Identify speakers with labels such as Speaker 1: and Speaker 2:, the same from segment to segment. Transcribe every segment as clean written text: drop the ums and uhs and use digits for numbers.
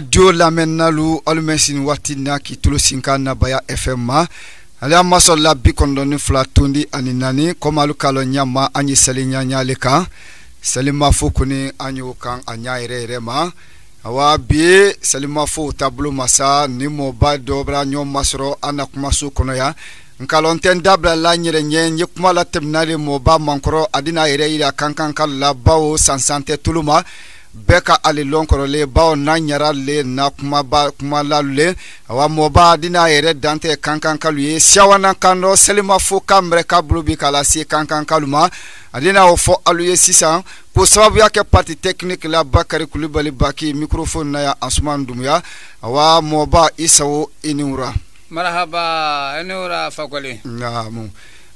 Speaker 1: Radio Lamenalu Olmesin Watina ki Tulusinka Nabaya FM ma Alia masola bikondoni flatundi aninani komalu kalo nyama anyi salinya nyaleka salima fukuni anyu kan anya ire ma awa bi salima fu tablu masa nimo ba dobra nyo masro anakumasu kono ya nkalonten dabla la nyire nyenye kumala temnali mo ba mankoro adina ire ira kankan kala bawo sansante tuluma beka ali lonkoro le bawo na nyara le na kuma ba kuma lalule awa moba dina ere dante kankan kaluye siawana kando selima fo kamre kablubi kala si kankan kaluma adina ofo aluye sisa po sababu yake parti technique la Bakari Kulibali baki microphone na ya Asman Dumya awa moba isawo inura
Speaker 2: marhaba inura fakoli
Speaker 1: naam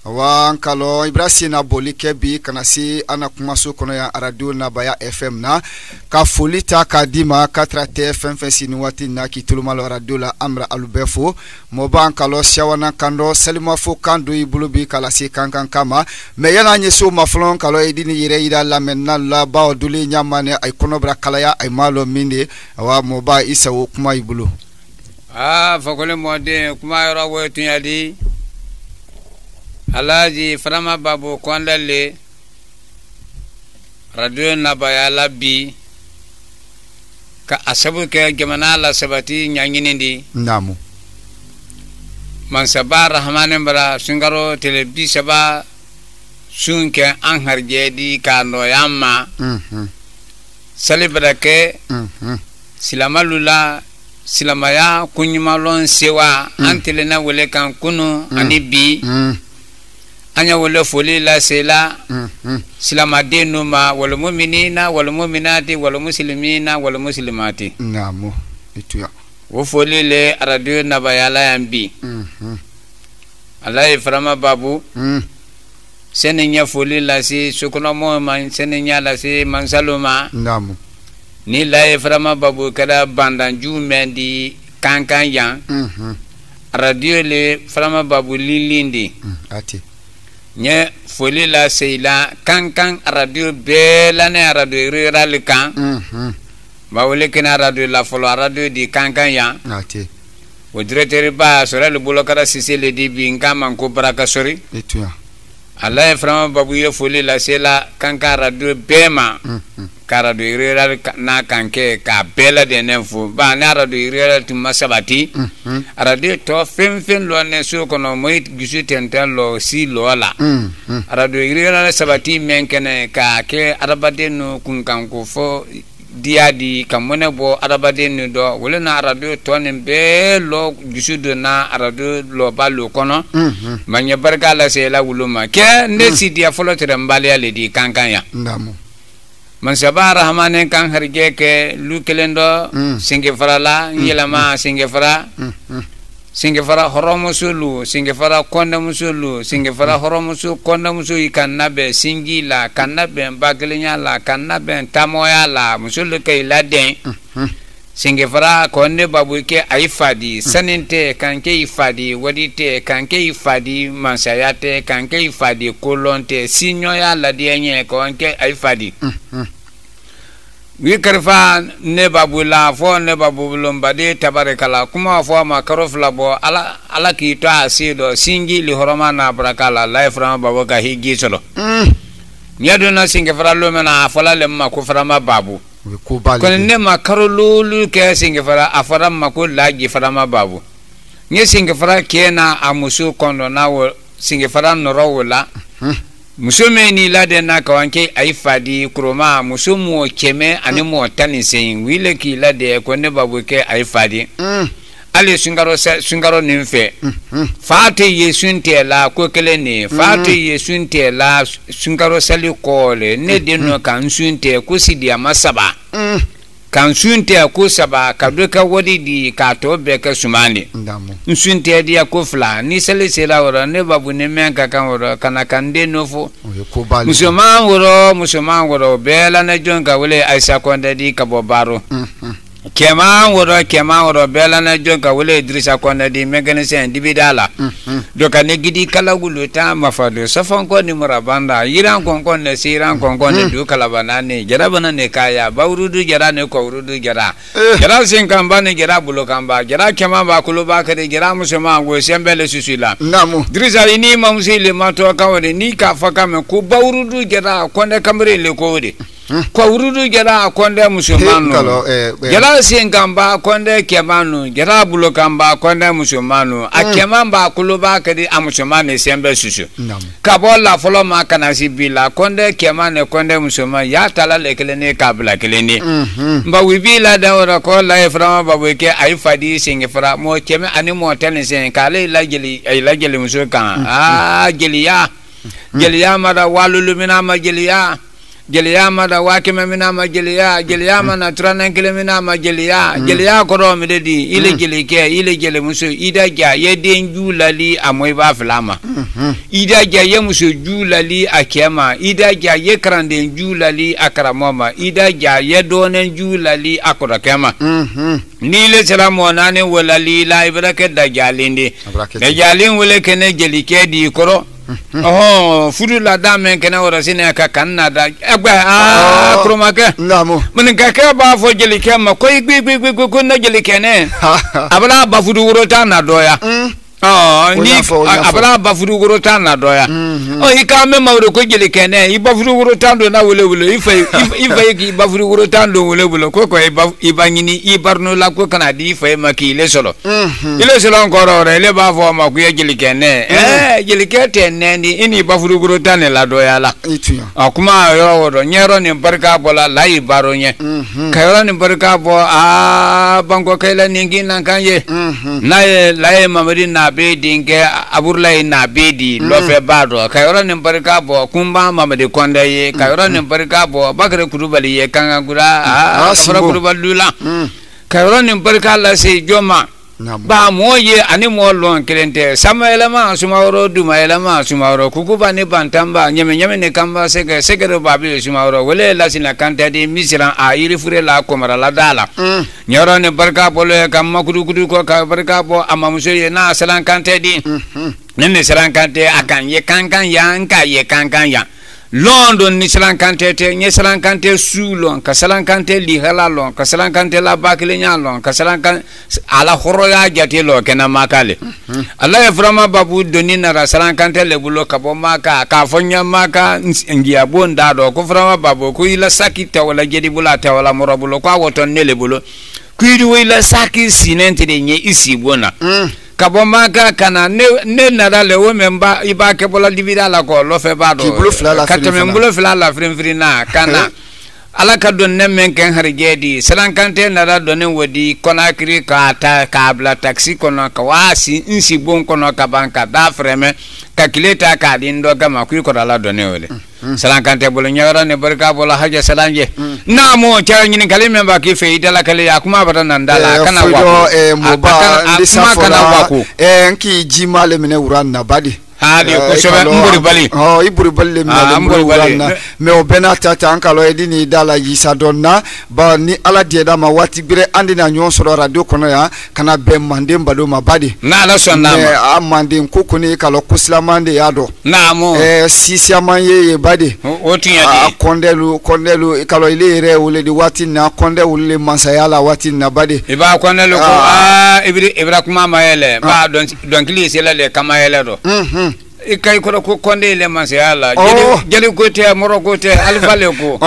Speaker 1: wa kalo Ibrahima Bolike bi kanasi ana kumaso kono ya radio na Baya FM na ka folita kadima 4 FM fesini wati na kituluma radio la amra alubefo moba kalo shawana kando selima fo kando ibulubi kala si kankan kama me yana nyeso maflon kalo edini yire ida la menna la ba duli nyamane ay kono bra kala ya ay malo minde wa moba isa wo kuma ibulu
Speaker 2: fakole mode kuma yoro wetu yadi Alaji Frama Babu Kwandale Radio Nabaya Labi ka asabu ke gemana la sabati nyanginindi
Speaker 1: namu
Speaker 2: Mansaba Rahmanen bara sungaro telebi saba sunke anharje di kano yamma salibrake silamalula silamaya kunyimalon sewa antelena wele kan kunu anibi anya wala foli la sela silama denu ma wal mu'minina wal mu'minati wal muslimina wal muslimati
Speaker 1: namu ituya
Speaker 2: wo foli le radio nabayala yambi Allah Frama Babu senenya foli la si sukuno mo man senenya la si mansaluma
Speaker 1: namu
Speaker 2: ni la Frama Babu kada bandanju mendi kankan yan radio le Frama Babu lilindi
Speaker 1: ati
Speaker 2: nye foli la seila kankan radio bela ne radio rural kan ba wole kena radio la folo radio di kankan ya
Speaker 1: ati
Speaker 2: o directeur ba sora le bolokara sisi le di bi ngama ko baraka sori
Speaker 1: etuya
Speaker 2: Allah Frama Babu ye foli la seila kankan radio bema ka radio rural na kanke ka bela de nenfo ba na radio rural tu masabati radio to fem lo ne so kono moy gisu tenten lo si lo la radio rural sabati menkene ka ke arabade no kun kan ko fo diadi kamone bo arabade no do wala na radio to ne be lo gisu do na radio lo ba lo kono manya barka la se la wuluma ke ne si dia folo tere mbale ale di kankan ya
Speaker 1: ndamu
Speaker 2: Mansaba Rahmanen kan harje ke lukelendo singe farala yelama singe fara horomosulu singe fara konda musulu singe fara horomosu konda musu ikanabe singila kanabe baglenya la kanabe tamoya la musulu ke la den singe fara konde babu ke aifadi sanente kanke ifadi wadite kanke ifadi mansayate kanke ifadi kolonte sinyoya la dienye konke aifadi wi karfa ne babu la fo ne babu lombade tabarakala kuma fo ma karofla bo ala ki to asido singi li horoma na barakala la Frama Babu ka higi solo nyado na singe fara lo mena afala le ma ko Frama Babu ko ne ma karolu ke singe fara afara ma ko laji Frama Babu nye singe fara kena amusu kondo na wo singe fara noro wala musume ni la de na kawanke aifadi kroma musumu keme animo tanisin wile ki la de ko ne babu ke aifadi ale sungaro nimfe fati yesunte la ko kele ne fati yesunte la sungaro sali kole ne de no kan sunte ko sidia masaba kan sunte ko saba ka doka wodi di ka to be ka sumani sunte dia ko fla ni sele sela wora ne babu ne men ka kan wora kana kande nofo musulman woro bela na jonga wole aisha konde di ka bobaro kema woro bela na jonka wole Idrissa Konde di mécanicien dibidala doka ne gidi kala guluta mafado safan ko ni murabanda yiran konkon ne siran konkon ne du kala banane jarabana ne kaya bawrudu jara ne ko wurudu jara jara sin kamba ne jara bulo kamba jara kema ba kulu ba kade jara musema go sembele susila
Speaker 1: namu
Speaker 2: Idrissa ini mamsile mato kawde ni ka fakame ku bawrudu jara Konde kamre le ko wode ko wurudu jara Konde musulmanu jara sin kamba Konde kemanu jara bulo kamba Konde musulmanu akema ba kulu ba kade amusumane sembe susu kabola folo ma kana sibila Konde kemane Konde musulman ya tala lekele ne kabla kelene ba wibila da ora ko la iframa babu ke ay fadi singe fra mo keme ani mo tele sen kale la geli musuka geliya mada walulu mina ma geliya mada wakeme mina ma geliya mana tranan kele mina ma geliya ko do mi dedi ile geli musu ida ja ye den julali amoy ba flama ida ja ye musu julali akema ida ja ye krande julali akramoma ida ja ye donen julali akora kema ni le salamo nane wala li la ibrake da jalinde da jalin wala kene gelike di koro fudu la dame kene wora sine ka kanna da agba kromake
Speaker 1: namu
Speaker 2: mun ka ka ba fo gelike ma ko gbi ko na gelike ne abala ba fudu woro ta na doya ni abala ba fudu woro ta na doya ika me mawro ko gelike ne iba fudu woro ta do na wole ifa ki ba fudu woro ta do wole ko iba nyini ibarno la ko kana di ifa maki le solo ngoro re le ba fo ma ku gelike ne gelike te ne ni ini ba fudu woro ta ne la doya la akuma yo wodo nyero ni barka bola la ibaro nye kayora ni barka bo bango kayla ningi nan kanje la mamadi na be dinge aburlay na be di lofe bado kayora ni barka bo kumba mamadi Konde ye kayora ni barka bo bakare kurubali ye kanga gura kafara kurubalula kayora ni barka la se joma ba moye ani molon kelente Samuel ma sumawro Dumaila ma sumawro kukuba ni bantamba nyeme ne kamba sege babi sumawro wele la sina kanta di misran a iri fure la komara la dala nyoro ne barka bolo kam makudu ko ka barka bo amamuso ye na salan kante di nene salan kante akan ye kankan ya London ni salan kante te nye salan kante sulon ka salan kante li halalon ka salan kante la bakile nyalon ka salan kan ala horoya jate lo kena makale Allah frama babu doni na salan kante le bulo ka bo maka ka fonya maka ngia bonda do ko frama babu ko ila saki te wala jedi bula te wala morobulo ko woton ne le bulo ku iri ila saki sinente de nye isi bona kabomaka kana ne nadale wo memba ibake bola divida la ko lo fe bado katemembulo fla la frinfrina kana ala ka don ne men ken harjedi salan kante nada donen wodi Conakry ka ta kabla taxi kono ka wasi insi bon kono ka banka da freme ka kileta ka dindo gama ku ko ala donen wole salan kante bolo nyawra ne barka bola haja salanje na mo cha nyini kalime ba ki fe idala kale ya kuma bata nan dala kana wa
Speaker 1: mo ba ndisa fola nki jimale mine uran na badi
Speaker 2: ko sobe mburi bali
Speaker 1: iburi bali mburi me obena tata ankalo edini dala yisa donna ba ni ala dieda ma wati bire andi na nyon soro radio kono ya kana be mande mbado mabadi
Speaker 2: na la sonna
Speaker 1: ma amande nkukuni kalo kuslamande yado
Speaker 2: na mo
Speaker 1: sisi amanye ye badi
Speaker 2: otinya di
Speaker 1: kondelu kalo ile re wule di wati na konde wule mansayala wati na badi
Speaker 2: iba kondelu ko ibra kuma mayele ba don kili sela le kama yele do ikai ko konde le mansayala jeli ko te moro ko te alfa le ko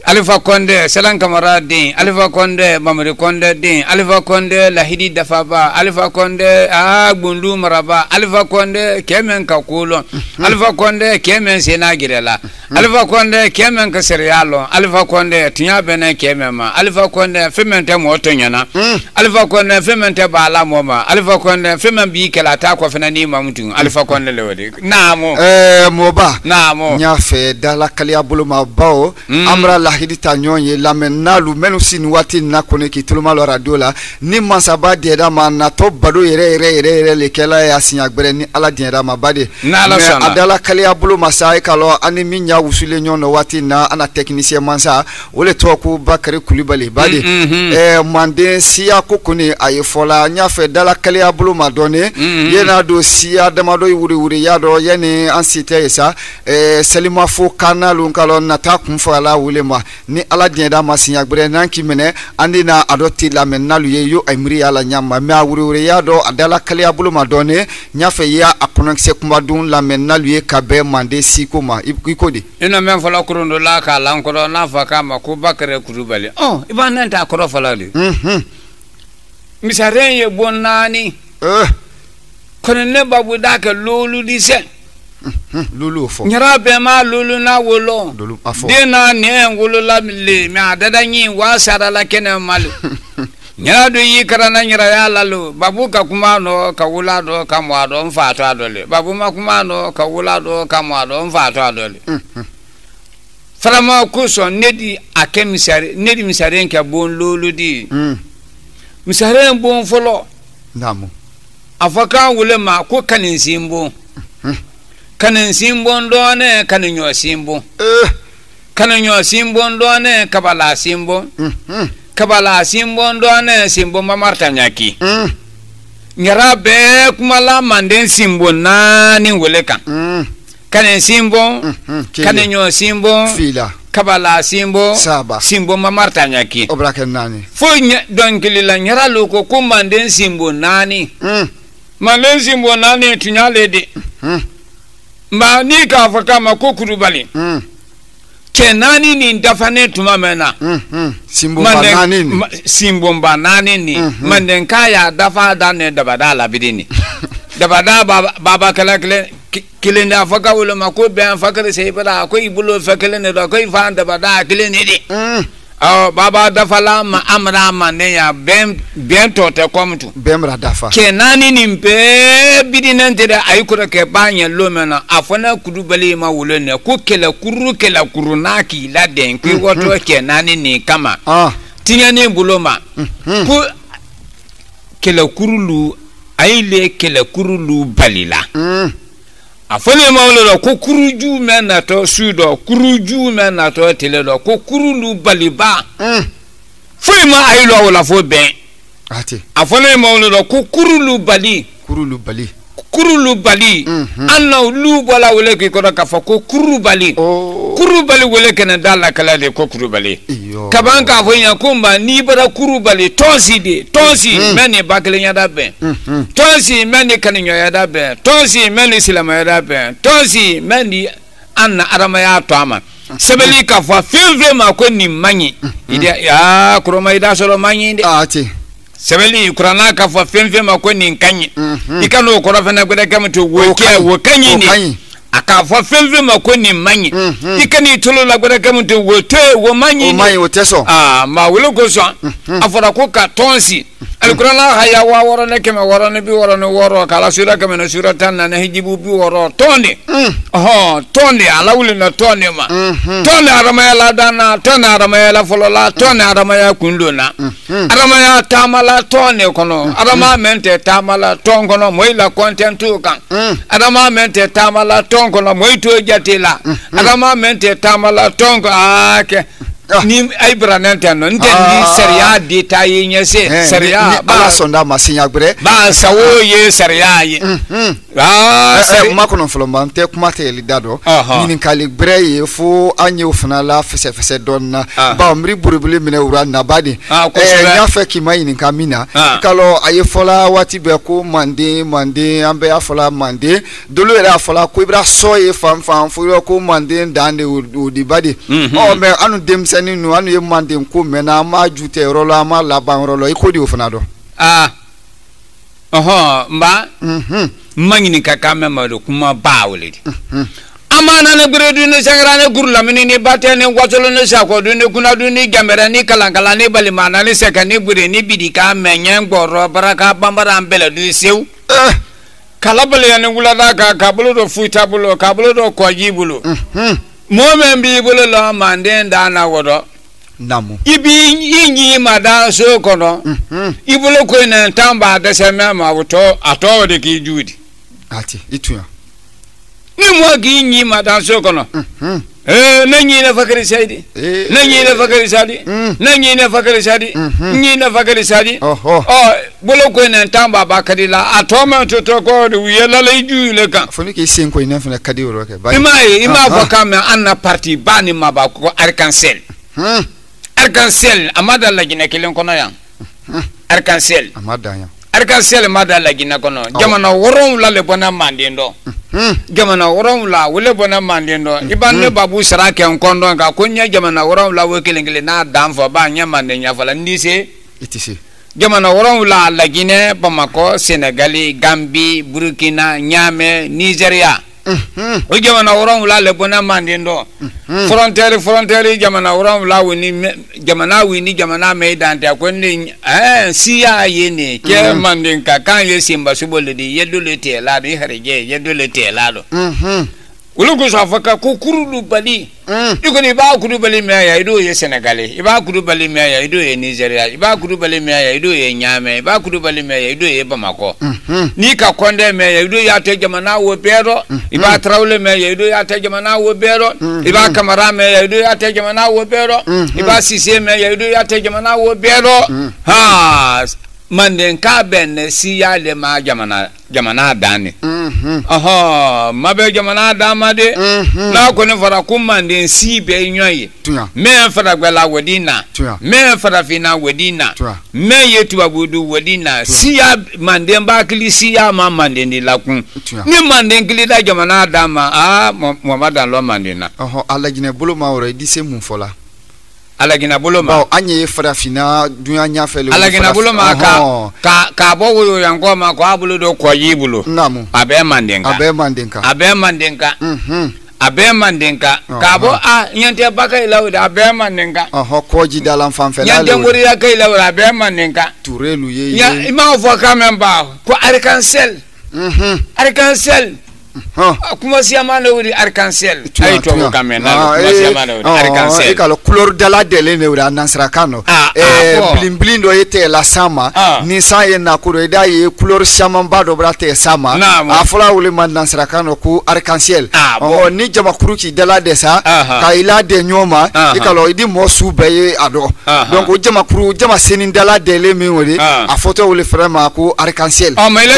Speaker 2: Alpha Konde Salan Kamara din Alpha Konde Mamadi Konde din Alpha Konde Lahidi Dafaba Alpha Konde Bundu Maraba Alpha Konde Kemen Kakulo Alpha Konde Kemen Senagirela Alpha Konde Kemen Kaserialo Alpha Konde Tinya Bene Kemema Alpha Konde Femente Motonyana Alpha Konde Femente Bala Moma Alpha Konde Femen Bikela Takwa Fenani Mamutu Alpha Konde Lewedi Namo
Speaker 1: Moba
Speaker 2: Namo
Speaker 1: Nyafe Dala Kalia Buluma Bao Amra lahidi ta ɲɔgɔn ye lamɛnnalu minnu si nin waati in na kɔni k'i tuloma lɔ radio la ni mansaba diɲɛda ma natɔ bado yɛrɛ le kɛla y'a siɲɛ gbɛrɛ ni ala diɲɛda ma bade mais a dala kaliya bolo masa e ka lɔ ani min y'a wusulen ɲɔgɔn na waati in na ana technicien mansa o le tɔgɔ ko Bakari Kulibali bade manden siya ko kɔni a ye fɔla n y'a fɛ dala kaliya bolo ma dɔɔni yena do siya damadɔ wuri y'a dɔ yani an si tɛ ye sa selima fo kanalu ka lɔ nata kun fɔ ala wele ma ni ala diɲɛda ma siɲɛ gbɛrɛ n'an k'i minɛ an de na a dɔ ti lamɛnnalu ye yo a miiri ala ɲama mais a wuri y'a dɔ a dala kaliya bolo ma dɔɔni n y'a fɛ i y'a kɔnɔkisɛ kuma dun lamɛnnalu ye ka bɛn manden siko ma i ko di
Speaker 2: ina men fɔla kurundo la k'a lankɔrɔ n'a fɔ k'a ma ko Bakari Kulibali i b'a nɛn t'a kɔrɔ fɔla de misaren ye bon naani kono ne babu da ka lolu di se
Speaker 1: lulu fo
Speaker 2: nyara be ma lulu na wolo de na ne wolo la le mi adada nyi wa sara la kene malu nyara do yi karana nyara ya lalu babu ka kuma no ka wula do ka mo do mfa to adole babu ma kuma no ka wula do ka mo do mfa to adole farama ko so nedi akemisare nedi misare nka bon lolu di misare bon folo
Speaker 1: namu
Speaker 2: afaka wule ma ko kanin simbo kanin simbo ndone kanin yo simbo kanin yo simbo ndone kabala simbo kabala simbo ndone simbo mamarta nyaki nyara be kumala manden simbo nani wule kan kanin simbo kanin yo simbo
Speaker 1: fila
Speaker 2: kabala simbo
Speaker 1: saba
Speaker 2: simbo mamarta nyaki
Speaker 1: obrake nani
Speaker 2: fo donkili la nyara loko ko manden simbo nani manden simbo nani tunyale de ma ni ka faka ma ko Kulibali kenani ni ndafane tuma mena
Speaker 1: simbo banani ni
Speaker 2: simbo banani ni manden kaya dafa dane dabada la bidini dabada baba kala kile na faka wala ma ko ben fakare sai bada ko ibulo fakale ne da ko ifan dabada kile ne di baba dafa la ma amra ma ne ya ben to te komtu
Speaker 1: bemra dafa
Speaker 2: kenani ni mpe bidinen te da ayikura ke banya lomena afana Kulibali ma wulo ne ko kela kuru na ki la den ko woto kenani ni kama tinyani buloma ko kela kurulu aile kela kurulu balila afane mawlo ko kuruju menato sudo kuruju menato teledo ko kurulu baliba fuma aylo wala fo ben
Speaker 1: ati
Speaker 2: afane mawlo ko kurulu bali anna lu bala wala ki ko ka fa ko kurubali wala kana dalla kala de ko kurubali kabanka fo nya kumba ni bara kurubali tonsi meni bakle nya da ben tonsi meni kaninyo ya da ben tonsi meni silama ya da ben tonsi meni anna arama ya to ama sebeli ka fa fevre ma ko ni manyi ide ya kuroma ida solo manyi de
Speaker 1: ati
Speaker 2: sebeli kurana ka fa fevre ma ko ni kanyi ikano ko rafa na gode kamto wo kanyi ni aka fa fevre ma ko ni manyi ikani tolo la gode kamto wo manyi
Speaker 1: ni wo teso
Speaker 2: ma wolo ko so afara ko ka tonsi alkurana haya wa woro ne keme woro ne bi woro ne woro kala sura keme no sura tan na hijibu bi woro tonde tonde alawuli na tonde ma tonde aramaya la dana tonde aramaya la folola tonde aramaya kundona aramaya tamala tonde kono arama mente tamala ton kono moila contentu kan arama mente tamala ton kono moito jatila arama mente tamala ton ko ake ni ay branante no ntendi sharia detail nyese sharia
Speaker 1: ba sonda masinya gbere
Speaker 2: ba sawo ye sharia ye
Speaker 1: makono flomba te kuma te lidado ni kali gbere ye fo anye ofuna la fese donna ba mri burubuli mine ura na badi nya fe ki mai ni kamina kalo aye fola wati be ko mande ambe afola mande dolo era afola ko ibra soye fam fo ko mande dande odi badi me anu dem ninu anu ye mande ko mena ma jute rolo ma laban rolo ikodi ofuna do
Speaker 2: mba mangini kaka memado kuma bawle amana ne gredu ne sangrane gurla minini batene wasolo ne sako du ne kuna du ni gamera ni kalankala ni balimana ni seka ni bure ni bidika menyen gboro baraka bambara ambele du sew kalabale ne wulada ka kabulo do fuita bulo kabulo do kwaji bulo moment bi bolo lo manden da na wodo
Speaker 1: namu
Speaker 2: ibi inyi madan so kono ibolo ko na tamba da sema ma woto ato de ki judi
Speaker 1: ati ituya
Speaker 2: ni mo gi inyi madan so kono nanyi na fakari saidi nanyi na fakari sadi nanyi na fakari sadi nyi na fakari sadi bolo ko na tamba ba kadila atoma to ko de yela le ju le kan
Speaker 1: foni ke sen ko ina fona kadi woro ke ba
Speaker 2: ima voka me anna parti bani ma ba ko arkansel arkansel amada la gina kelen kono yan arkansel
Speaker 1: amada yan
Speaker 2: arkansel mada la gina kono jamana woron la le bona mandendo jamana woron la wole bona mandendo ibanne babu sarake en kondo ka kunya jamana woron la wekelengele na danfo ba nya mande nya fala ndise
Speaker 1: itisi
Speaker 2: jamana woron la Guinée Bamako Sénégal Gambie Burkina Niamey Nigeria o jamana woron la le bona mandendo frontière jamana woron la woni jamana me dante ko ni siya yene ke manden ka kan ye simba subole di yedule te la di harije yedule te la do ulugo safaka ko kurulu bali iko ni ba kudu bali me ya ido ye Sénégalais iba kudu bali me ya ido ye Nigeria iba kudu bali me ya ido ye Niamey iba kudu bali me ya ido ye Bamako ni ka konde me ya ido ya te jamana wo bero iba trawle me ya ido ya te jamana wo bero iba Kamara me ya ido ya te jamana wo bero iba Cissé me ya ido ya te jamana wo bero ha manden ka ben siya le ma jamana dani mabe jamana damade na ko ne fara kum manden si be nyoye me fara gbala wedina me fara fina wedina me yetu abudu wedina siya manden ba kili siya ma manden ni lakun ni manden kili da jamana dama Muhammad lo mandena
Speaker 1: alagine bolo ma ore di se mun fola
Speaker 2: alagina bolo ma
Speaker 1: anye farafina dunya nya fele
Speaker 2: alagina bolo ma ka bo wo yango ma ko abulo do ko yibulo
Speaker 1: namu
Speaker 2: abe mandenka ka bo nyante baka ilawda abe mandenka
Speaker 1: ko ji dalan fanfela
Speaker 2: nyante ngori ya kai lawra abe mandenka
Speaker 1: turelu ye
Speaker 2: ya ima fo kamemba ko arkansel kuma siyamana wuri arkansel ay to kamena kuma siyamana wuri arkansel
Speaker 1: e kala couleur de la dele ne wuri anansra kano blin do yete la sama ni sa ye na kuro da ye couleur shaman ba do brate sama afula wuli man nansra kano ku arkansel ni jama kuru ki de la de sa ka ila de nyoma e kala idi mo su be ado donc o jama kuru jama senin de la dele mi wuri a photo wuli vraiment ku arkansel
Speaker 2: mais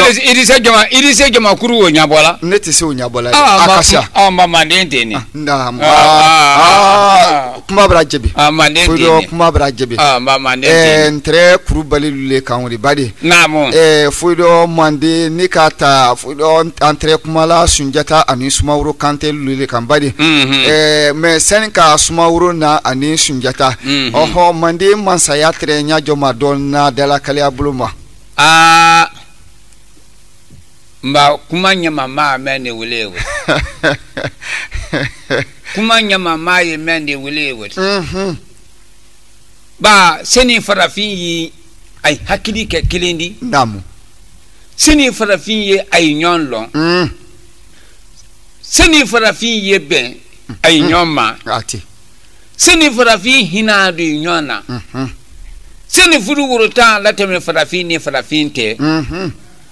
Speaker 2: il se jama kuru o nyabola
Speaker 1: tisi unyabola akasha
Speaker 2: mama ndente ni
Speaker 1: kuma brajebi
Speaker 2: mandente ni
Speaker 1: kuma brajebi
Speaker 2: mama ndente
Speaker 1: entre kurubali lule kanuri badi
Speaker 2: namo
Speaker 1: fuido mande nikata fuido entre kumala sunjata ani sumawuro kante lule kan badi mais senka sumawuro na ani sunjata mande mansaya tre nya joma donna dela kale buluma mba
Speaker 2: kuma nyama ma mene wulewe kuma nyama ma ye mene wulewe ba seni farafin yi ay hakili ke kilindi
Speaker 1: namu
Speaker 2: seni farafin ye ay nyonlo seni farafin ye ben ay nyoma
Speaker 1: ati
Speaker 2: seni farafin hinadu nyona seni furu wuruta lateme farafin ni farafin te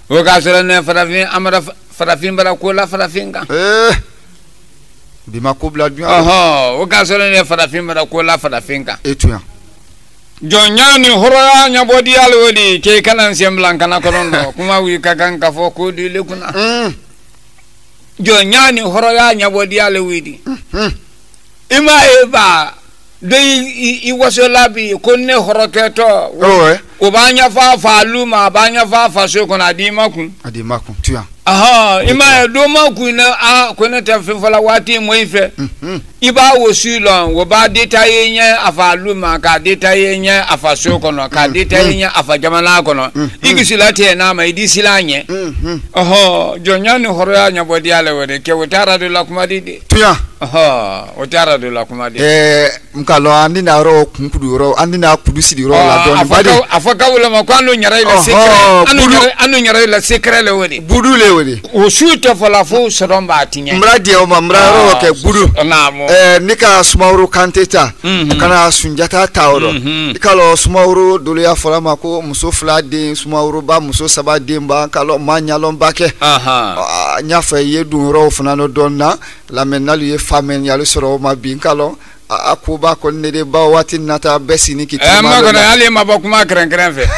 Speaker 2: Wakasura ne farafin amara farafin bara kola farafinga
Speaker 1: bima kubla dunya
Speaker 2: wakasura ne farafin bara kola farafinga
Speaker 1: etuya
Speaker 2: jonyani horoya nyabodi alwodi ke kanan semblan kana konondo kuma wi kakan kafo ko di lekuna jonyani horoya nyabodi alwodi ima eba de iwaso labi konne horoketo obanya fa luma banya fa so kona adimakun
Speaker 1: tuya
Speaker 2: ima do makun na kona tafifala wati moife iba wosilon wo ba deta yenya afa luma ka deta yenya afa so kona ka deta yenya afa jamana kono igisilate na ma idisilanye jonyani horoya nyabodi ale wede ke wotara de lakumadi
Speaker 1: tuya
Speaker 2: wotara de lakumadi
Speaker 1: mkalo andina ro kunkudu ro andina kudusi di ro la don badi
Speaker 2: afaka wala ma kwano nyara ila secret anu nyara ila secret le wodi
Speaker 1: budu le wodi
Speaker 2: o shuta fala fo soromba atinya
Speaker 1: mradi o mamra ro ke budu
Speaker 2: namo
Speaker 1: nika sumawru kanteta kana sunjata tawro ikalo sumawru dulu ya fala mako muso flade sumawru ba muso saba demba kalo manyalo mbake nyafa yedu ro funano donna la menalu ye famen yalu soro ma bin kalo akuba ko ne de ba wati nata besini kitima
Speaker 2: ma ko ali ma bokuma kren fe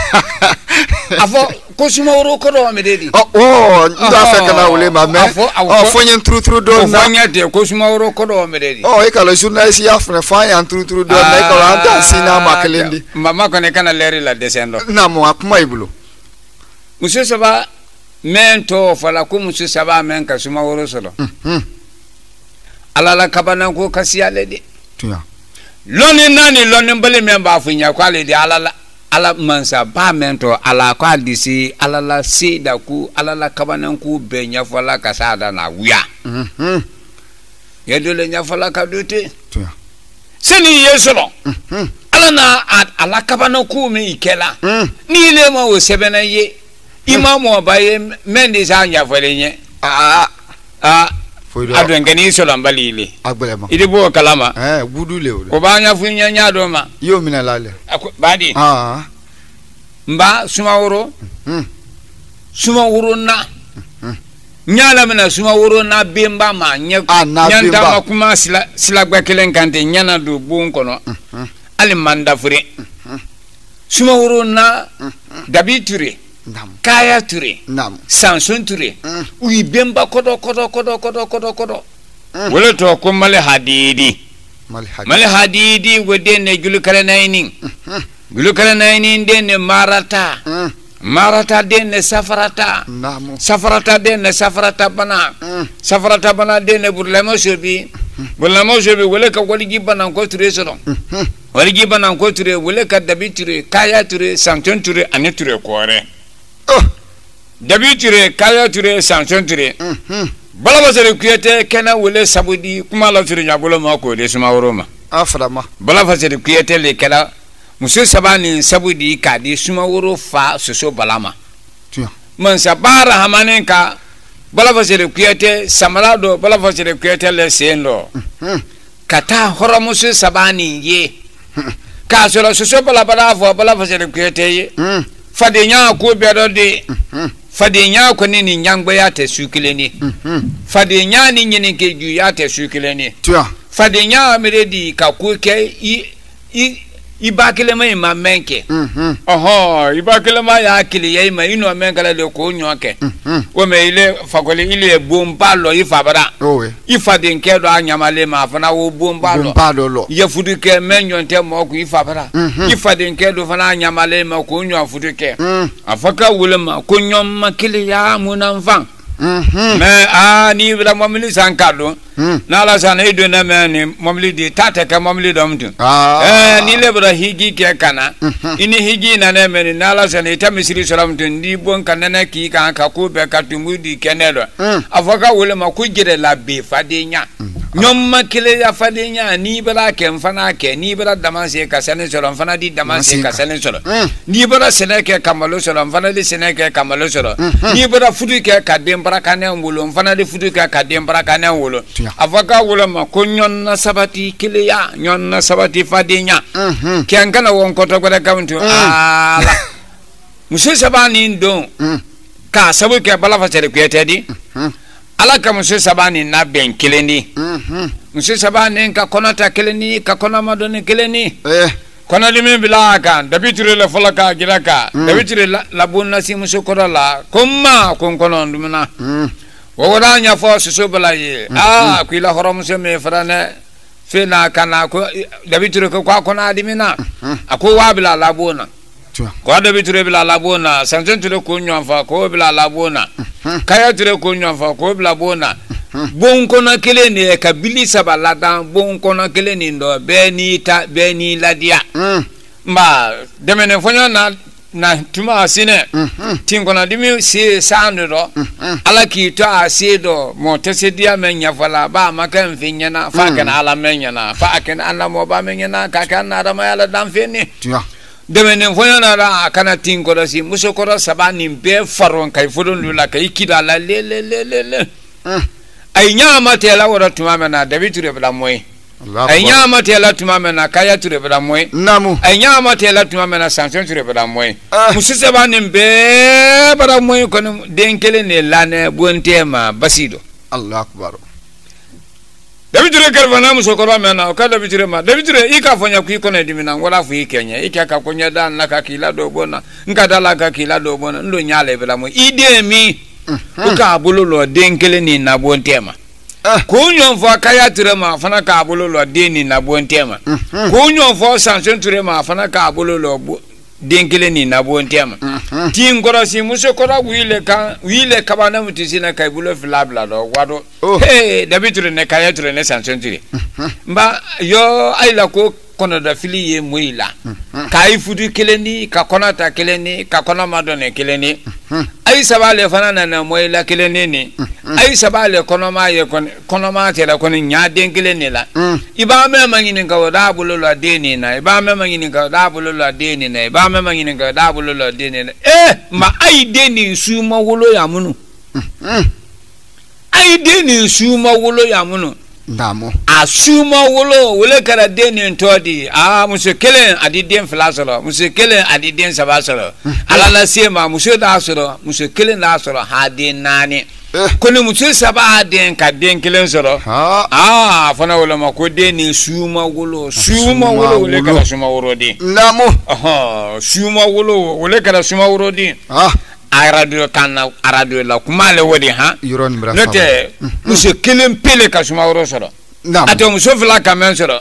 Speaker 2: afo ko sumawru ko do me dedi
Speaker 1: nda fe kana wule ma me fonyen trutru do na
Speaker 2: fonya de ko sumawru ko do me dedi
Speaker 1: ikalo journalist ya fne fanyan trutru do na ikalo anta sina makelendi
Speaker 2: mama ko ne kana leri la descendo
Speaker 1: na mo akuma ibulo
Speaker 2: monsieur saba mento fala ko monsieur saba men ka sumawru solo alala kabana ko kasiyale de
Speaker 1: tuya
Speaker 2: loni nani loni mbele memba afunya kwale de alala ala mansa ba mento ala kwa disi alala sida ku alala kabana ku benya fala kasada na wuya yedole nya fala kadote
Speaker 1: tuya
Speaker 2: seni yesolo ala na ala kabana ku me ikela ni le ma o sebena ye imamo baye mendi sa nya fale nye adu ngeni solo mbalile
Speaker 1: agbelema
Speaker 2: idi bo kalama
Speaker 1: budu le
Speaker 2: ko banya funya nya do ma
Speaker 1: yo mina lale
Speaker 2: badi mba sumawuro na nyala mena sumawuro na bemba ma nyanta ma kuma sila gbakelen kante nyana do bon kono ali manda fure sumawuro na dabiture kaya ture sanson ture uyi bemba kodo wala to ko male hadidi wode ne gulukare nainin de ne marata de ne safarata de ne safarata bana de ne burlamo shobi wala ka waligi bana ko ture so waligi bana ko ture wala ka dabiture kaya ture sanson ture aniture kore dabiture kaya ture sanson ture bala fasere kuyete kena wele sabudi kuma la ture nyabolo mako de sumawro ma
Speaker 1: aframa
Speaker 2: bala fasere kuyete le kala muso sabani sabudi ka di sumawro fa soso balama
Speaker 1: tiya
Speaker 2: man sabara hamanen ka bala fasere kuyete samalado bala fasere kuyete le sendo kata horo muso sabani ye ka soso bala fo bala fasere kuyete ye fadenya ko bedo de fadenya ko ni nyangbe ya te sukileni fadenya ni nyini ke ju ya te sukileni
Speaker 1: tua
Speaker 2: fadenya meredi ka ko ke ibakile mai ma menke ibakile ma ya kili ye ma ino menkala le ko nyoke o me ile fakole ile bomba lo ifabara ifadenke do anyamale ma fana wo bomba lo ye fuduke menyonte mo ko ifabara ifadenke do fana anyamale ma ko nyo fuduke afaka wulema ko nyom makili ya munanfan me ni bla mamli sankado na la sana ido na me ni mamli di tata ka mamli domtu ni le bra higi ke kana ini higi na na me na la sana ita misiri salamtu ndi bon kana na ki ka ko be ka tumudi kenelo afaka wole ma ku gire la be fadenya nyom makile ya fadenya ni bra ke mfana ke ni bra damanse ka sene solo mfana di damanse ka sene solo ni bra sene ke kamalo solo mfana di sene ke kamalo solo ni bra fudu ke ka baraka ne wolo mfana de fudu ka kadem baraka ne wolo afaka wolo ma ko nyonna sabati kiliya nyonna sabati fadenya ken kana won ko to gode kawntu ala muso sabani ndo ka sabu ke bala fasere ko yetedi ala ka muso sabani na ben kileni muso sabani ka konata kileni ka kona madoni kileni kono limi bilaka dabiture le folaka giraka dabiture la bunna si muso korala komma kon kono ndumna wogoda nya fo suso balaye kuila horom se me frane fena kana ko dabiture ko kona adimina ako wabila labona ko dabiture bila labona sanjenture ko nyonfa ko bila labona kaya ture ko nyonfa ko bila bona bon kono kele ne ka bilisa balada bon kono kele ni ndo beni ladia mba demene fonyo na tuma asine tin kono dimi si sandro ala ki to asido mo tesedia menya fala ba maka mfinya na fa kana ala menya na fa kana ala mo ba menya na ka kana ala ma ala dan feni demenen foyana ra kana tinkora si musokora sabani be faron kay fodon lula kay kida la le ay nyama tela wora tumamena dabiture bla moy ay nyama tela tumamena kaya ture bla moy
Speaker 1: namu
Speaker 2: ay nyama tela tumamena sanction ture bla moy musise bani be bla moy kono denkele ne lane bontema basido
Speaker 1: Allah akbar
Speaker 2: dabiture karvana musokora mena ka dabiture ma dabiture ika fonya ku iko na dimina ngola fu ikenya ika ka konya dan na ka kila do bona nkada la ka kila do bona ndo nyale bela mo ide mi uka abululo denkele ni na bontema kunyo fo kaya ture ma fana ka abululo deni na bontema kunyo fo sanction ture ma fana ka abululo denkele ni na bontema tingora si musokora wile kabana mutisina kai bulo flabla do wado hey dabiture ne kaya ture ne sanction ture mba yo aila ko kono da fili ye muila kai fudu keleni ka konata keleni ka kona madone keleni ai sabale fana na muila keleni ni ai sabale kono ma ye kono ma tela kono nya denkeleni la iba me mangini ka wada bulolo deni na iba me mangini ka wada bulolo deni na iba me mangini ka wada bulolo deni na ma ai deni suma wulo ya munu ai deni suma wulo ya munu
Speaker 1: Namo
Speaker 2: asuma wole kara deni ntodi musekele adiden flasoro musekele adiden sabasoro alala sema museda asoro musekele na asoro hadin nani kone musu saba den ka den kelen soro fana wala mako deni suma wolo wole kara suma woro di
Speaker 1: namo
Speaker 2: suma wole kara suma woro di aradio la kumale wodi note musu kelen pele ka suma woro soro ato musu fila kamen soro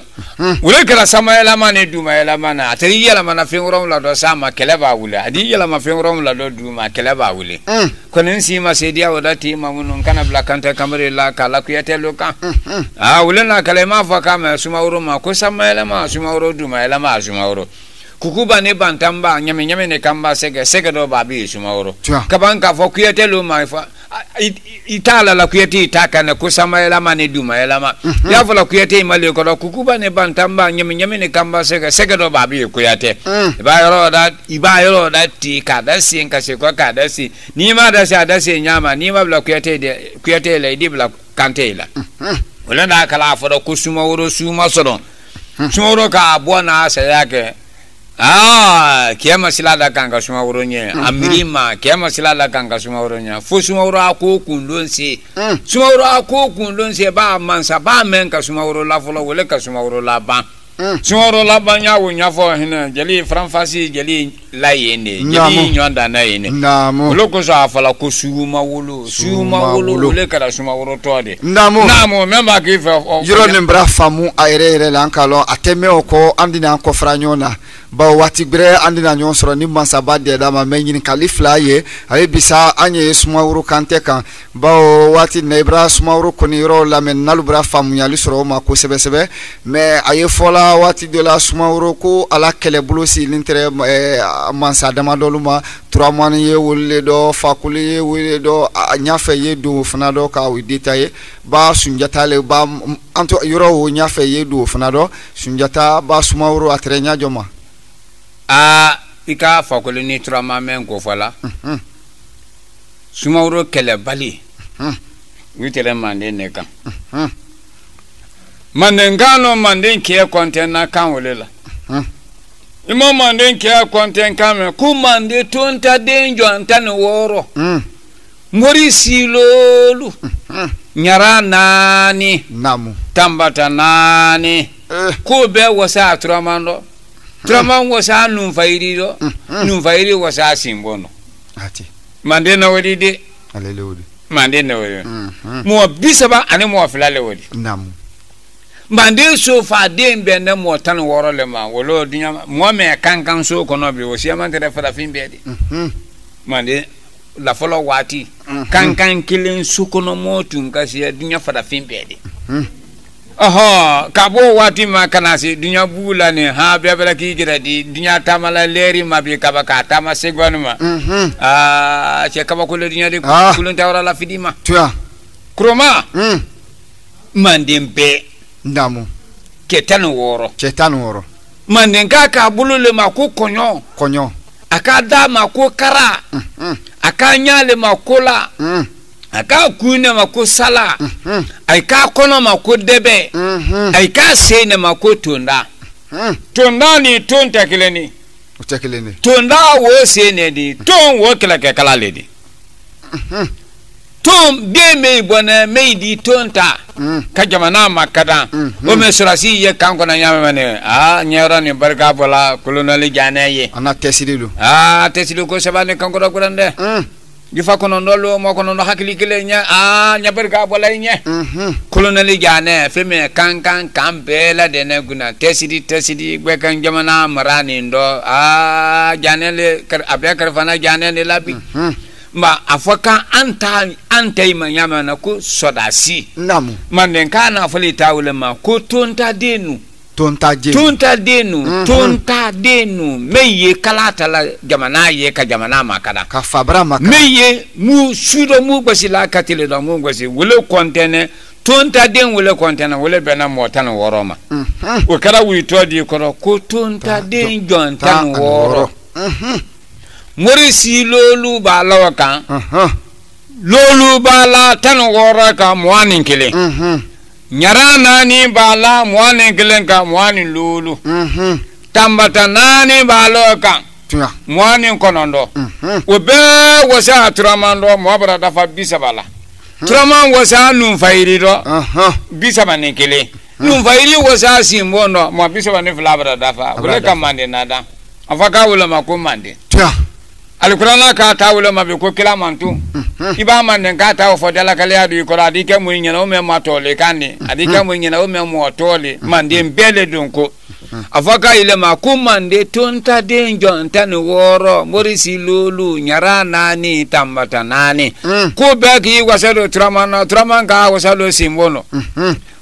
Speaker 2: wole kala samayela mane duma yela mana atari yela mana fengorom la do sama keleba wule adi yela ma fengorom la do duma keleba wule konen si ma sedia wadati mamunun kana blakanta kamere la kala kuyate loka wule na kalema fa kama suma woro ma ko samayela ma suma woro duma yela ma suma woro kukuba ne bantamba nyame ne kamba sege do babi suma woro kabanka fo kuyate lo ma fa itala la kuyate itaka na kusamayela mane duma yela ma ya fo la kuyate imale ko kukuba ne bantamba nyame ne kamba sege do babi kuyate iba yoro da ti kada si nka se ko kada si ni ma da si nyama ni ma bla kuyate le di bla kantela wala na kala fo do kusuma woro suma sodo suma woro ka bona sa yake kiama silada kanga suma uronye amirima kiama silada kanga suma uronya fo suma uro ako kundonse suma uro ako kundonse ba mansa ba menka suma uro la folo wole ka suma uro la ba suma uro la ba nya wonya fo hina jeli franfasi jeli la yene jeli nyonda na yene wolo ko sa fala ko suma wolo wole ka suma uro tode namo memba ki fo
Speaker 1: yoro lembra famu aire lankalo ateme oko andina ko franyona ba wati bre andina nyon soro ni mansa ba de da ma menyin kalifla ye ay bisa anye sumawuru kante kan ba wati nebra sumawuru koni ro la men nalubra famu yali soro ma ko sebe mais ay fola wati de la sumawuru ko ala kele bulusi l'intere mansa dama doluma 3 mois ye wolle do fakuli ye wolle do nyafe ye do fana do ka wi detaye ba sunjata le ba anto yoro wo nyafe ye do fana do sunjata ba sumawuru atrenya joma
Speaker 2: ika fakoli ni trama men ko fala sumawro kele bali witere mande ne kan mande ngano mande ke kontena kan wolela imo mande ke konten kan ku mande tonta denjo antane woro mori silolu nyara nani
Speaker 1: namu
Speaker 2: tambata nani ko be wasa tramando Traman wasa numfairi do numfairi wasa simbono
Speaker 1: ati
Speaker 2: mande na wodi de
Speaker 1: alele wodi
Speaker 2: mande na wodi mo bisaba ani mo filale wodi
Speaker 1: namu
Speaker 2: mande so fa de mbende mo tan woro le ma wolo dunya mo me kankan so kono bi wo siama tere fada fimbe de mande la folo wati kankan kilin su kono mo tun kasi dunya fada fimbe de kabo wati makanasi dunya bula ne ha bebela ki gira di dunya tamala leri mabi kabaka tama segwanuma che kaba ko le dunya de kulun tawra la fidima
Speaker 1: tua
Speaker 2: kroma mandembe
Speaker 1: ndamu
Speaker 2: ketan woro Mandenka ka bulule ma ko konyo aka da ma ko kara aka nyale ma ko la aka kune ma ko sala ay ka kono ma ko debe ay ka sene ma ko tonda ni tonta kileni tonda wo sene di ton wo kila ke kala ledi tom be me bona me di tonta ka jamana makada o me surasi ye kanko na nyame mane nyero ni barka bola kolonali janaye
Speaker 1: ana tesidilu
Speaker 2: tesidilu ko sabane kanko do grande difa kono ndolo mo kono no hakili kile nya nya barka bola nya kolonali jane feme kankan kampela de ne guna tesidi gbe kan jamana marani ndo janele abe karfana janele labi ma afaka anta ima nyama na ko sodasi
Speaker 1: namu
Speaker 2: mandenka na afali tawule ma ko tonta denu meye kalata la jamana ye ka jamana makada
Speaker 1: ka fabra makada
Speaker 2: meye mu sudo mu basila katile do mu basi wole kontene tonta den wole kontene wole bena motana woroma o kala wi todi ko tonta den jontan woro Morisi lolu ba lawaka lolu ba la tan wora ka muanin kile nyara nani ba la muanin kile ka muanin lolu tambata nani ba lawaka muanin konondo obe wasa turamando mo bara dafa bisabala turaman wasa nun fairi do bisabane kile nun fairi wasa simbono mo bisabane flabra dafa wala kamande nada afaka wala makomande Alkurana ka tawule mabe ko kila mantu iba man ka taw fo dala kala adu ko adi ke mun nyina o me matole kani adi ke mun nyina o me motole mande mbele dunko afaka ile makumande tonta denjo ntani woro morisi lulu nyara nani tambata nani ko bagi wasalo traman ka wasalo simbono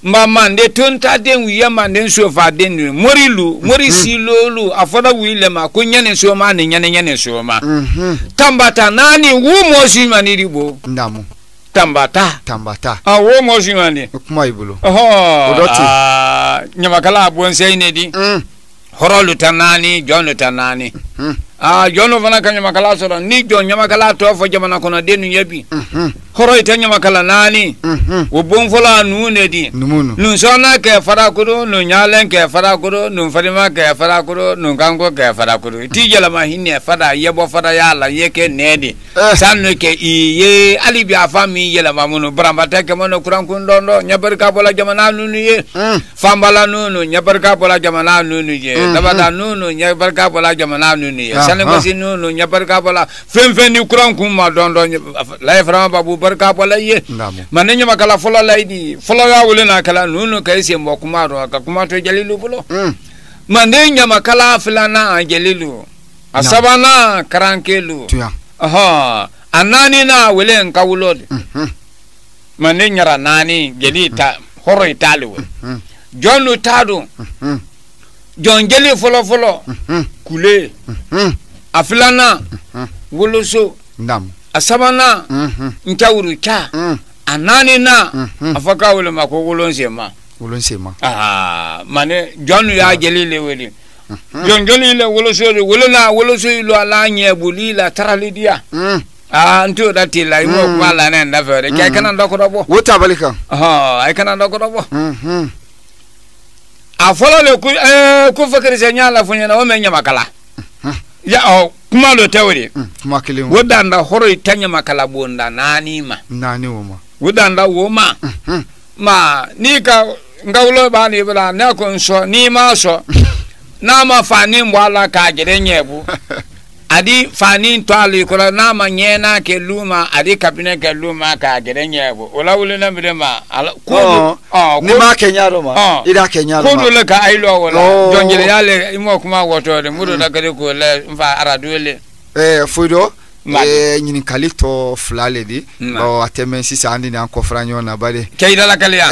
Speaker 2: mama de tonta den wiya mande sofa den morisi lulu afoda wile ma ko nyane so ma ne nyane so ma tambata nani wu mosi maniri bo
Speaker 1: ndamu
Speaker 2: tambata wo mosi mani
Speaker 1: kuma ibulo
Speaker 2: odoti nyamakala abonse inedi horolu tanani jonu tanani jonu vana kanya makala soro ni jon nyamakala to fo jamana kono denu yebi horo itanya makala nani wo bonfola nune di nun sona ke farakuru nun nyalen ke farakuru nun farima ke farakuru nun kango ke farakuru tijela ma hinne fada yebo fada yala yeke nedi sanno ke iye alibi afami yela mamuno brambata ke mono kuran kundondo nyabarka bola jamana nunu ye fambala nunu nyabarka bola jamana nunu ye dabada nunu nyabarka bola jamana nunu ye sanengasi nunu nyabarka bola femfeni kuran kuma dondo la frama babu barka bola ye manenya makala fola laidi fola ya wulena kala nunu kaisi mbokumaro akakumato jalilu bulo manenya makala filana jalilu asabana karankelu anani na wele nkawulode manenya ranani jelita horo italiwe jonu tadu jon jeli folo kule afilana woloso asabana ntawuru cha anani na afaka wele mako wolonsema mane jonu ya jeli leweli jon jeli le woloso woloso ilo ala nyebuli la taralidia nto dati la imo kuma la na ndafere kai kana ndokoro bo
Speaker 1: wota balika
Speaker 2: ai kana ndokoro bo afolo le ku fakiri senyala funya na o menya makala ya kuma lo tawri
Speaker 1: kuma kile
Speaker 2: wodanda horo itanya makala bonda nani woma wodanda woma ma nika ngawlo bani bla na ko so ni ma so na ma fani mbwala ka gere nyebu adi fani twali ko na ma nyena ke luma adi kabine ke luma ka gere nyebu ola wule na birema ko
Speaker 1: ni ma kenyaro ma ida kenyaro
Speaker 2: ko dole ka ailo wala jongere yale imo kuma woto de mudo da gare ko le mfa aradole
Speaker 1: fudo nyini kalito flale di bo ateme sisa andi na ko franyo na bale
Speaker 2: kayda la kalia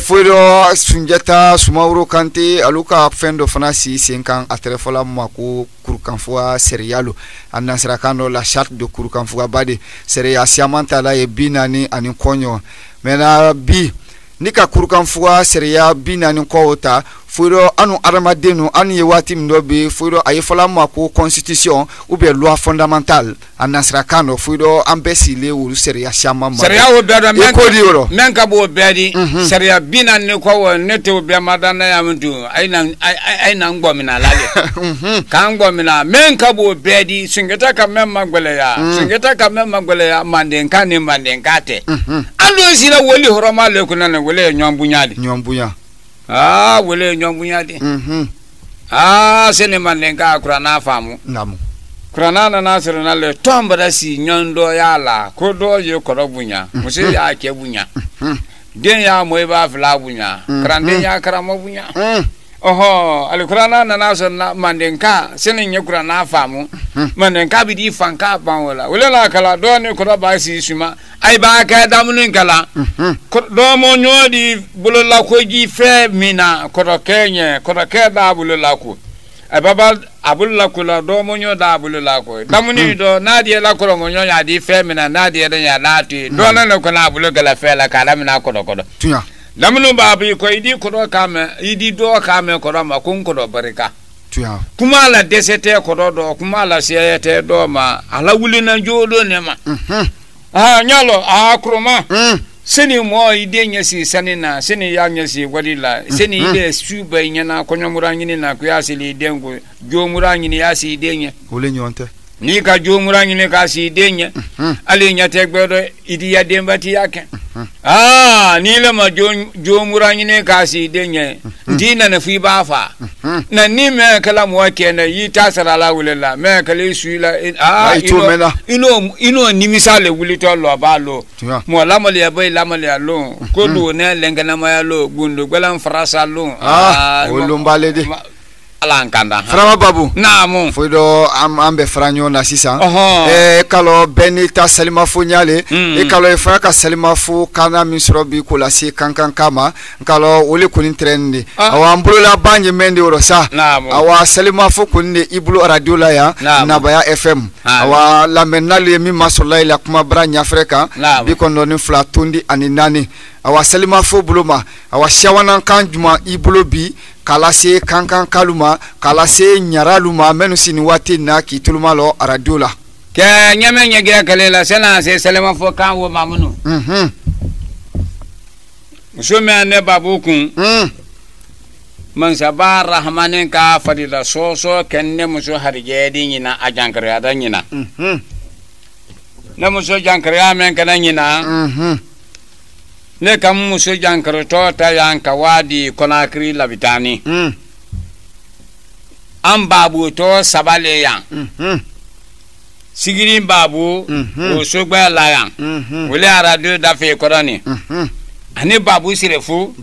Speaker 1: fudo sunjeta sumauro kanti aluka fendo fanasi senkan atrefola mako kurkanfua serialo anasra kando la charte de kurkanfua bade seria siamanta la e binani ani konyo mena bi nika kurkanfua seria binani ko ota foiro anu aramadenu anu ye wati mdobe foiro ayefola mako constitution ou bien loi fondamentale anasra kano foiro ambesile wulu seria shama ma
Speaker 2: seria wo beda men ka bo bedi seria bina ne ko ne te be madana ya mtu aina ngomina lale ka ngomina men ka bo bedi singeta ka memma gbele ya manden kate ando sila woli horoma le kunana wole nyombunya wole nyombunyadi sene manenga kurana famu
Speaker 1: namu
Speaker 2: kurana na nasere na le tombara si nyondo yala kodo ye korobunya musi ya kebunya den ya moiba fla bunya krande ya karamo bunya oho alikurana na nasere na mandenka sene nyekurana famu mandenka bidi fanka banwala wala kala do ne koroba si suma ay ba ka damunin kala do mo nyodi bulola ko ji fe mina ko kenye ko ke da bulola ko ay baba abulola ko la do mo nyoda bulola ko damuni do nadi la ko mo nyoya di fe mina nadi da ya lati do na ko na buloga la fe la kala mina ko tuya damunu babu ko idi ko do kame idi do kame ko ma kun ko do barika
Speaker 1: tuya
Speaker 2: kuma la desete ko do kuma la siyete do ma ala wulina jodo ne ma nyalo akroma seni mo ide nyasi sanina seni ya nyasi wadila seni ide suba nyana konyomura nyini na kuyasili dengo jomura nyini yasi denye
Speaker 1: ole nyonte
Speaker 2: ni ka jomura nyini ka si denye ali nyate gbedo idi ya dembati yake ni le ma jomura nyini ka si denye ndina na fi bafa na ni me kala mo kene yi tasara la wulela me kala suila ino ni misale wulito lo balo mo la mali ya bay la mali ya lo ko do ne lengana ma ya lo gundo gbelan frasa lo
Speaker 1: olumbale de
Speaker 2: alankanda
Speaker 1: frama babu
Speaker 2: naamu
Speaker 1: foido ambe franyo na sisa kalo benita salima funyale kalo fraka salima fu kana misrobi kula si kankan kama kalo wole kunin trendi awa ambulula banje mendi orosa awa salima fu kunne ibulu radio la ya na baya fm awa la menali mi masola ila kuma branya afrika bikondo ni flatundi aninani awa salima fu buluma awa shawana kanjuma ibulu bi kala se kankan kaluma kala se nyaraluma menu sini wati na kituluma lo radio la
Speaker 2: ke nyame nyege kalela sena se salima fo kan wo mamunu musume ne babukun man sabar rahmanin ka fadila soso kenne muso harje di nyina ajankare ada nyina na muso jankare amen kana nyina ne kam muso jankare to ta yanka wadi konakri labitani am babu to sabale yan sigiri babu o sogba la yan wole radio da fe korani ani babu sirefu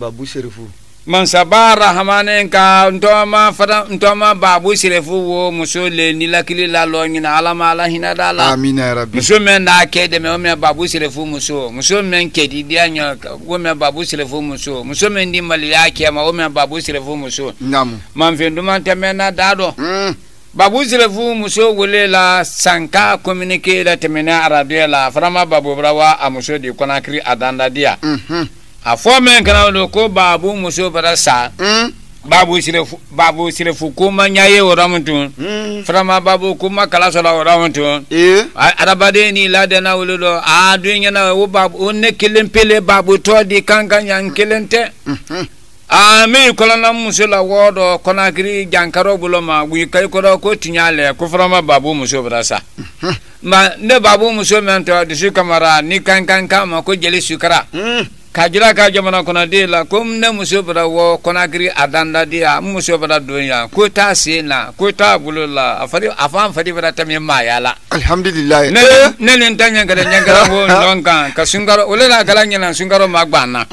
Speaker 2: man sabara hamane ka ntoma babu sirefu wo muso le nilakili la lo nyina alama ala hina dala
Speaker 1: amina ya rabbi
Speaker 2: muso men na kede me o me babu sirefu muso men kedi dianya wo me babu sirefu muso men di mali yake ma o me babu sirefu muso
Speaker 1: namu
Speaker 2: man fenduma temena dado babu sirefu muso wole la sanka communiquer la temena arabia la frama babu brawa a muso di konakri adanda dia a fomen kana lo ko babu muso barasa babu sirefu kuma nyaye oramuntu frama babu kuma kala sola oramuntu arabade ni ladana wolo a dunya na wo babu onne kelempele babu to di kankan yan kelente mi kolana muso la wodo konakri jankaro buloma wi kay ko tinyale ko frama babu muso barasa ma ne babu muso mento disu kamara ni kankan kama ko jeli sukara kajira ka jamana kona de la kom ne muso bra wo konakri adanda dia muso bra dunya ko ta sina ko ta bulula afan fadi bra tamye mayala
Speaker 1: alhamdulillah
Speaker 2: ne ntanya ngara wo nonka ka sungaro olela kala nyana sungaro magbana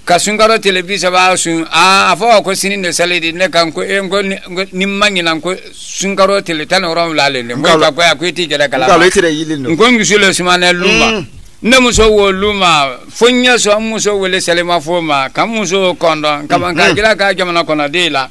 Speaker 2: ka sungaro televisa ba sun afo ko sinin de salidi ne kan ko ngo nimmanyi nan ko sungaro teletano rom lalele mo ka ko ti jere kala ngo ngisulo simane lumba ne muso wo luma funya so muso wele selema foma kam muso kondo kam ka gira ka jamana kona dela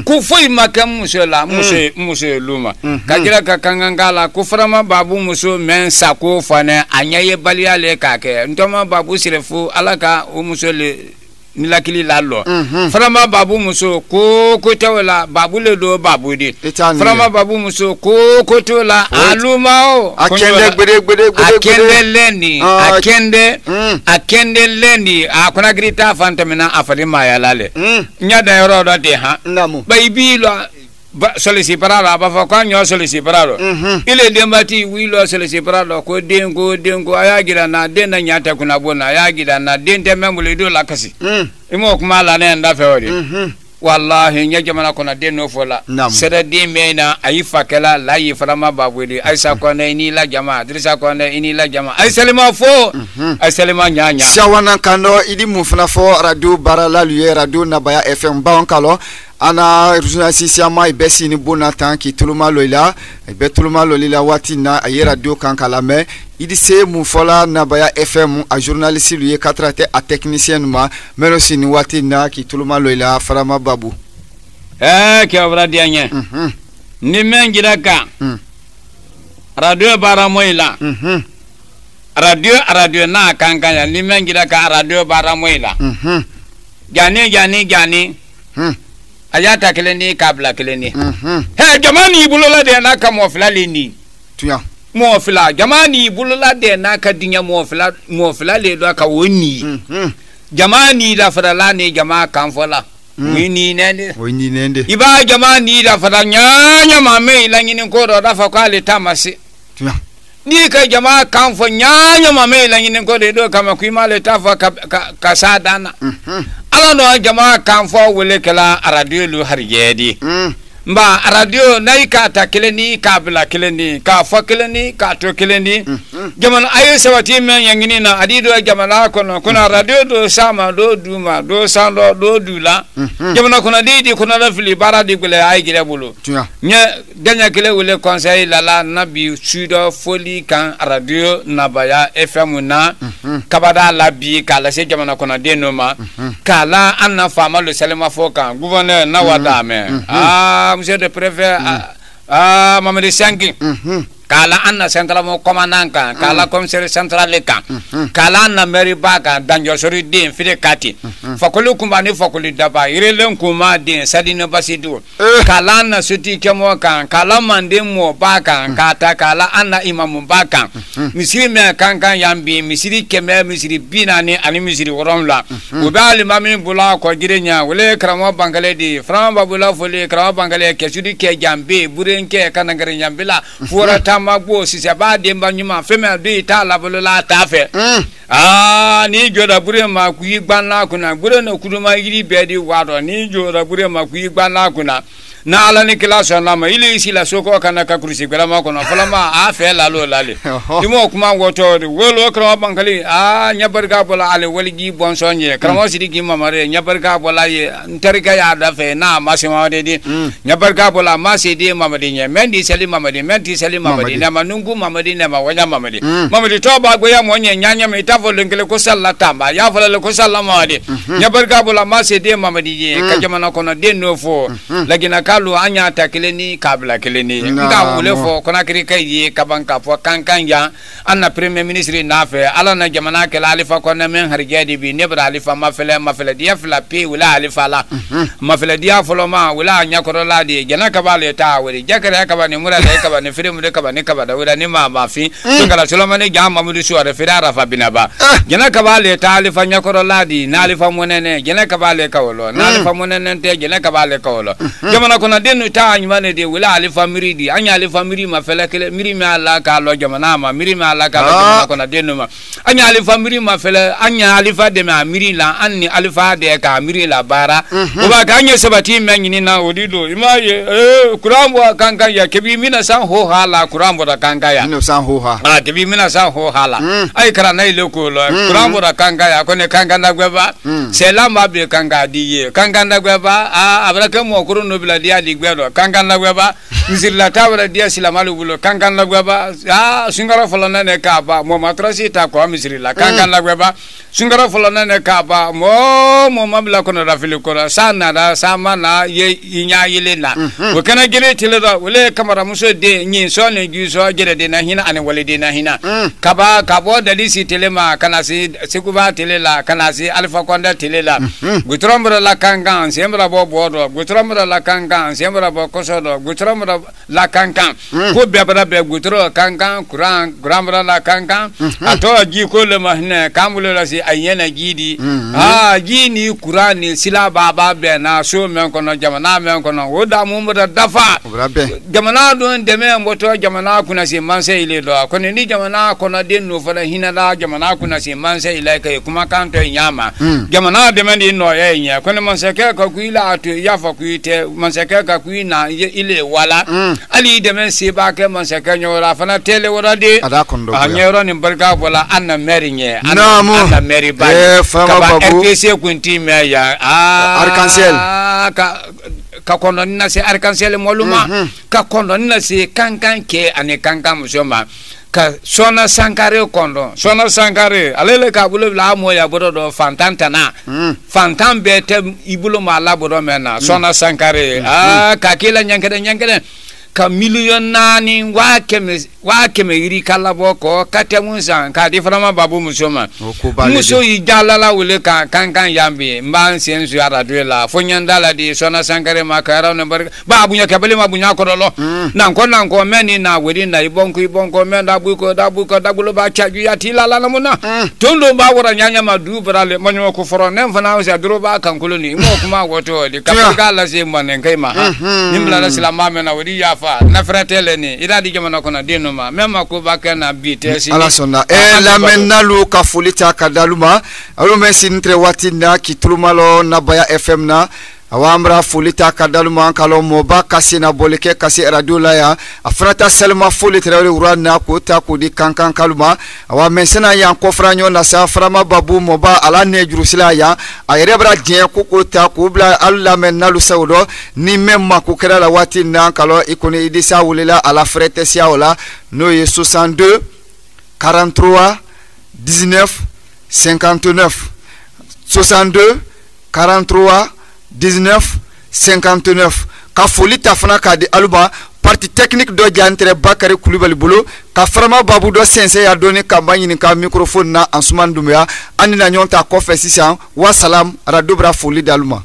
Speaker 2: ku foi makam muso la muso luma ka gira ka kangangala ku frama babu muso men sako fane anyaye baliale ka ke ntoma babu sirefu alaka o muso le nilakili lalo frama babu muso ko tawla babu le do babu di frama babu muso ko tola alumao
Speaker 1: akende gbede
Speaker 2: akende lendi akona grita fantamina afalima ya lale nyada yoro do de ha baby lo solisi paralo ba fa kwa nyo solisi paralo ile dembati wilo solisi paralo ko dengo ayagira na denda nyata kuna bona ayagira na dende memule do lakasi imo kuma la ne nda fewori wallahi nya jamana kona denno fola sere de mena ayifa kala la yi farama babwedi aisa kona ini la jama drisa kona ini la jama ay salima fo ay salima nya
Speaker 1: shawana kando idi mufna fo radio barala luye radio Nabaya FM baonkalo ana journaliste siama ibesi ni bonatan ki tuluma loila ibe tuluma lolila watina ayi radio kankala me idi se mufola Nabaya FM a journaliste luye katrate a technicien ma melosi ni watina ki tuluma loila farama babu
Speaker 2: ke obra dianya ni mengira ka radio baramoila radio na kankanya ni mengira ka radio baramoila gani ayata keleni kabla keleni he jamani bulula de na ka mofla leni
Speaker 1: tuya
Speaker 2: mofla jamani bulula de na ka dinya mofla le do ka woni jamani da fadala ne jama kan fola wini nende iba jamani da fadanya nya mame langini ko do da fa kwale tamasi
Speaker 1: tuya
Speaker 2: ni ka jama kan fo nya mame langini ko do kama kuimale tafa ka sadana ala no jama kan fo wele kala radio lu harjedi mba radio naika ta keleni kabla keleni ka fo keleni ka to keleni jaman ayo sawati men yangini na adido jamala kono kuna radio do sama do duma do sando do dula jaman kuna didi kuna la fili baradi gele ay gele bulu nya danya kele wele conseil la nabi sudo foli kan radio Nabaya FM na kabada la bi kala se jaman kuna denoma kala anna fama le salema foka gouverneur na wada me monsieur le préfet Mamadi Sanki kala anna central mo commandant kala commissaire central kan kala anna mairie baka danjo sori din fide kati fakolu kumbani fakolu daba irelen kuma din sadina basidu kala anna suti kemo kan kala mande mo baka kata kala anna imam baka misiri me kan yambi misiri keme misiri binani ani misiri woromla ubali mami bula ko girenya wele kramo bangale di fram babula fole kramo bangale kesudi ke jambe burenke kanangare nyambila fura magbo sisi ba de mbanyuma feme de ta la bolola ta fe ni joda bure ma ku igbanla kuna bure no kuduma yiri bedi wado ni joda bure ma ku igbanla kuna na ala ni classe na ma ile isi la soko kana ka kurisi gbara ma kono falama a fe la lo lale dimo kuma woto wolo kra bankali nyabarga bola ale waligi bonsonye kra sidiki mamare nyabarga bola ye ntarika ya da fe na masima de di nyabarga bola masidi mamadi nye mendi seli mamadi na manungu mamadi na mawanya mamadi to ba go ya monye nyanya me tafo lengele ko sallata ba ya fala le ko sallama de nyabarga bola masidi mamadi ye kajama kono de nofo lagina kalu anya takeleni kabla keleni nga wule fo kona kiri kai kabanka fo kankan ya anna premier ministre nafe ala na jamana kala alifa kona men harjadi bi nebra alifa mafele dia fla pe wala alifa la mafele dia foloma wala anya korola di jana kabale ta wuri jakare kabane murada kabane firemu de kabane kabada wala ni ma mafi ngala solomane jama mudu suare firara fa binaba jana kabale ta alifa nya korola di na alifa monene jana kabale kawlo na alifa monene te jana kabale kawlo jamana kona denu ta anymane de wala alifa miridi anya alifa miri ma fele kele miri ma ala ka lo jamana ma miri ma ala ka lo jamana kona denu ma anya alifa miri ma fele anya alifa de ma miri la anni alifa de ka miri la bara o ba ka anya sabati menyini na odido imaye kurambo kanka ya kebi mina san ho hala kurambo da kanka ya
Speaker 1: no san ho ha
Speaker 2: kebi mina san ho hala ai kara na ile ko lo kurambo da kanka ya kone kanka na gweba selama be kanka diye kanka na gweba abraka mo kuru no bila dia di gwedo kanka na gweba misirila tabara dia silamalu bulo kankan la gweba sungara folona ne kaba mo matrasi ta ko misirila kankan la gweba sungara folona ne kaba mo mabla kono rafili ko sana da sama na ye inya yilena o kana gele tilada wala kamara muso de nyi so ne gi so gele de na hina ane wale de na hina kaba kabo dalisi telema kana si sikuba telela kana si alfa konda telela gutrombra la kankan sembra bo bodo gutrombra la kankan sembra bo kosodo gutrombra la kankan ko bebra be gutro kankan kuran grambra la kankan ato ji ko le mahne kamule la si ayena gidi gini kurani sila baba be na so men kono jamana men kono woda mumra dafa jamana don de me mboto jamana kuna si manse ile do kono ni jamana kono den no fala hina la jamana kuna si manse ile kay kuma kanto nyama jamana de men no ye nya kono manse ke ka kuila atu yafa kuite manse ke ka kuina ile wala ali de men si ba ke manse ke nyora fana tele wora de anyoro ni barka bola anna merinye anna meri ba ka RPC kunti me ya
Speaker 1: arc-en-ciel
Speaker 2: ka kono na se arc-en-ciel moluma ka kono na se kankan ke ane kankan musoma ka sona sankare kondo sona sankare alele ka bulu la mo ya bodo do fantantana fantan bete ibulo mala bodo mena sona sankare ka kila nyankede ka million nani wa keme yiri kala boko katemun san ka di frama babu musoma muso yi jalala wule ka kankan yambi mban sen su ara duela fonyandala di sona sankare makara ne bar babu nya kabele mabunya ko dolo nan ko meni na wedi na ibonko menda buko dabulo ba chaju ya tilala na muna tondo ba wora nyanya madu brale manyo ko foro nem fana usa duro ba kan kuluni mo kuma woto di kapika la se manen kaima nimbla la silama mena wedi ya na fratele ni ida di jamana kona dino ma mema ko bakana bitesi
Speaker 1: ala sonna la menalu ka fulita kadaluma alo mesin tre watina kitulumalo na Baya FM na awamra fulita kadaluma kalo moba kasina boleke kasi radio la ya afrata selma fulita urana ko ta ko di kankan kaluma awa mensena ya ko franyo na sa frama babu moba ala ne jurusila ya ayrebra dien ko ta ko bla alla menalu sawdo ni memma ko kera la watina kalo ikoni idisa wulila ala frete siaola no 62 43 19 59 62 43 19 59 ka foli ta fana ka di aluba parti technique do jantre Bakari Kulibali bolo ka frama babu do sense ya doni campagne ni ka microphone na Ansuman Dumbuya ani na nyonta ko fe sisan wa salam radio bra foli daluma